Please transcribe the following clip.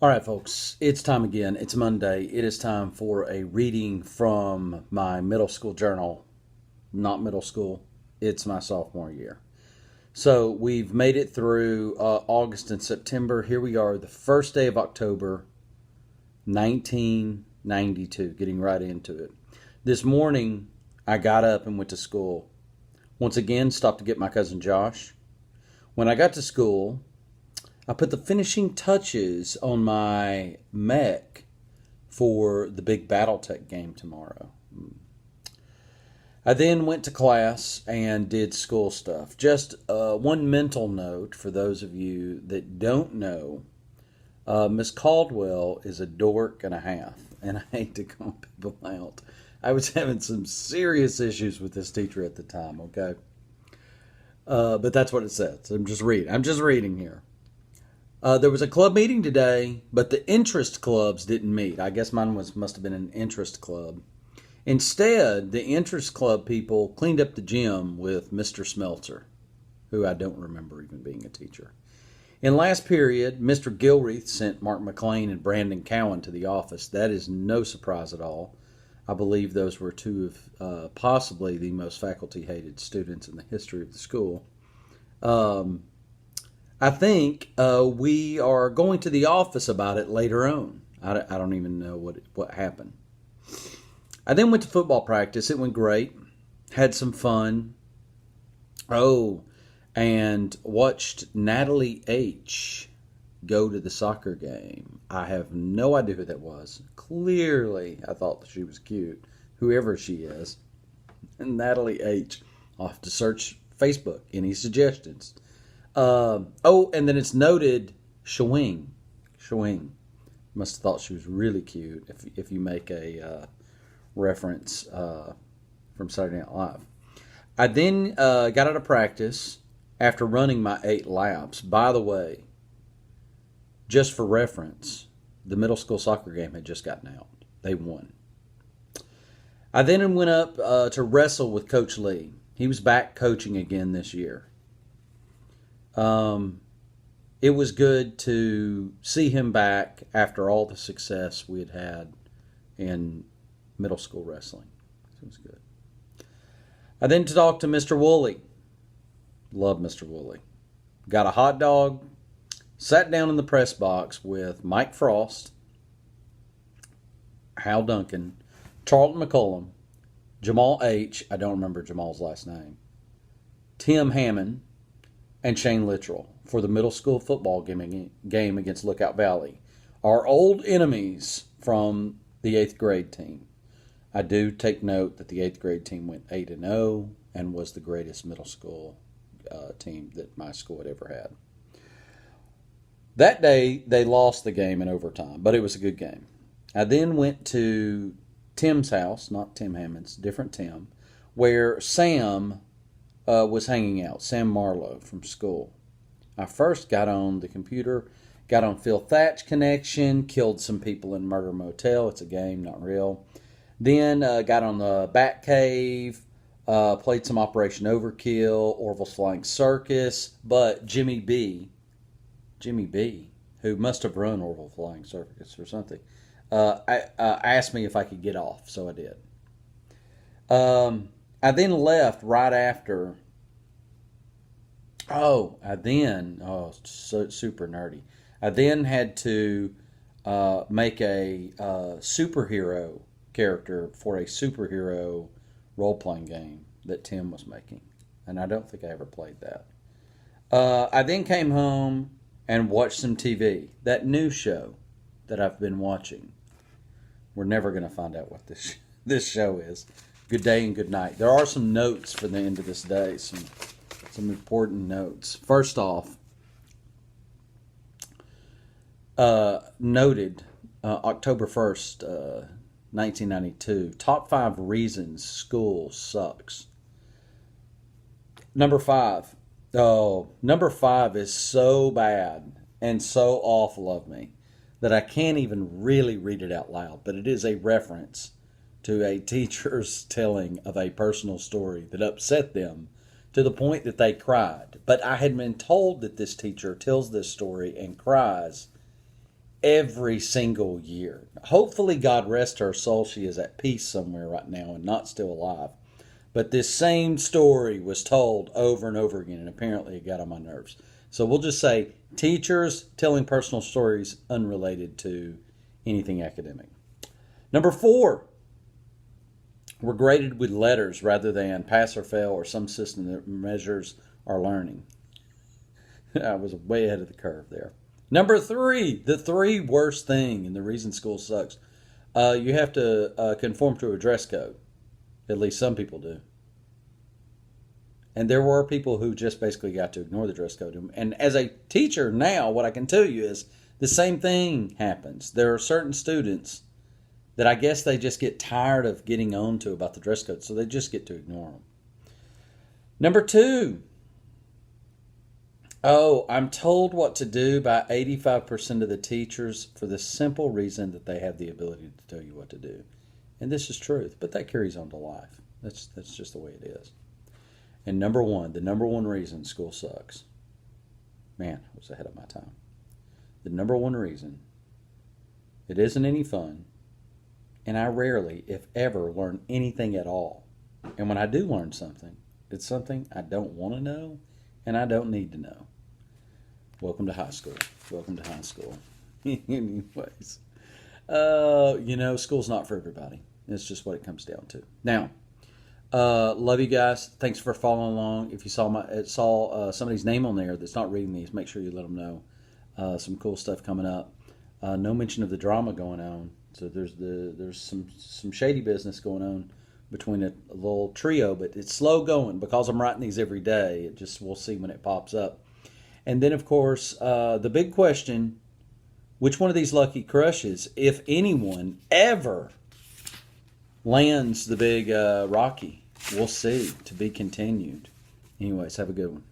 All right, folks, it's time again. It's Monday. It is time for a reading from my middle school journal. Not middle school, it's my sophomore year. So we've made it through August and September. Here we are, the first day of October, 1992, getting right into it. This morning, I got up and went to school. Once again, stopped to get my cousin Josh. When I got to school, I put the finishing touches on my mech for the big Battletech game tomorrow. I then went to class and did school stuff. Just one mental note for those of you that don't know, Miss Caldwell is a dork and a half, and I hate to call people out. I was having some serious issues with this teacher at the time, okay? But that's what it says. I'm just reading here. There was a club meeting today, but the interest clubs didn't meet. I guess must have been an interest club. Instead, the interest club people cleaned up the gym with Mr. Smeltzer, who I don't remember even being a teacher. In last period, Mr. Gilreath sent Mark McLean and Brandon Cowan to the office. That is no surprise at all. I believe those were two of possibly the most faculty-hated students in the history of the school. I think we are going to the office about it later on. I don't even know what happened. I then went to football practice. It went great. Had some fun. Oh, and watched Natalie H. go to the soccer game. I have no idea who that was. Clearly, I thought she was cute, whoever she is. And Natalie H. I'll have to search Facebook. Any suggestions? And then it's noted Shawing. Shawing. Must have thought she was really cute if you make a reference from Saturday Night Live. I then got out of practice after running my 8 laps. By the way, just for reference, the middle school soccer game had just gotten out. They won. I then went up to wrestle with Coach Lee. He was back coaching again this year. It was good to see him back after all the success we had in middle school wrestling. It was good. I then talked to Mr. Woolley. Love Mr. Woolley. Got a hot dog. Sat down in the press box with Mike Frost, Hal Duncan, Charlton McCullum, Jamal H. I don't remember Jamal's last name. Tim Hammond, and Shane Littrell for the middle school football game against Lookout Valley. Our old enemies from the 8th grade team. I do take note that the 8th grade team went 8-0 and was the greatest middle school team that my school had ever had. That day, they lost the game in overtime, but it was a good game. I then went to Tim's house, not Tim Hammond's, different Tim, where Sam was hanging out, Sam Marlowe from school. I first got on the computer, got on Phil Thatch Connection, killed some people in Murder Motel. It's a game, not real. Then got on the Batcave, played some Operation Overkill, Orville's Flying Circus, but Jimmy B, who must have run Orville Flying Circus or something, asked me if I could get off, so I did. I then left right after. Super nerdy. I then had to make a superhero character for a superhero role-playing game that Tim was making. And I don't think I ever played that. I then came home and watched some TV. That new show that I've been watching. We're never going to find out what this show is. Good day and good night. There are some notes for the end of this day, some important notes. First off, noted October 1st, 1992, top 5 reasons school sucks. Number 5. Oh, number 5 is so bad and so awful of me that I can't even really read it out loud, but it is a reference to a teacher's telling of a personal story that upset them to the point that they cried. But I had been told that this teacher tells this story and cries every single year. Hopefully, God rest her soul. She is at peace somewhere right now and not still alive. But this same story was told over and over again, and apparently it got on my nerves. So we'll just say teachers telling personal stories unrelated to anything academic. Number 4, we're graded with letters rather than pass or fail or some system that measures our learning. I was way ahead of the curve there. Number 3, the 3 worst thing and the reason school sucks. You have to conform to a dress code. At least some people do. And there were people who just basically got to ignore the dress code. And as a teacher now, what I can tell you is the same thing happens. There are certain students that I guess they just get tired of getting on to about the dress code, so they just get to ignore them. Number 2, I'm told what to do by 85% of the teachers for the simple reason that they have the ability to tell you what to do. And this is truth, but that carries on to life. That's just the way it is. And number 1, the number 1 reason school sucks. Man, I was ahead of my time. The number 1 reason, it isn't any fun, and I rarely, if ever, learn anything at all. And when I do learn something, it's something I don't want to know, and I don't need to know. Welcome to high school. Welcome to high school. Anyways. School's not for everybody. It's just what it comes down to. Now, love you guys. Thanks for following along. If you saw somebody's name on there that's not reading these, make sure you let them know. Some cool stuff coming up. No mention of the drama going on. So there's some shady business going on between a little trio, but it's slow going because I'm writing these every day. We'll see when it pops up. And then, of course, the big question. Which one of these lucky crushes, if anyone, ever lands the big Rocky? We'll see. To be continued. Anyways, have a good one.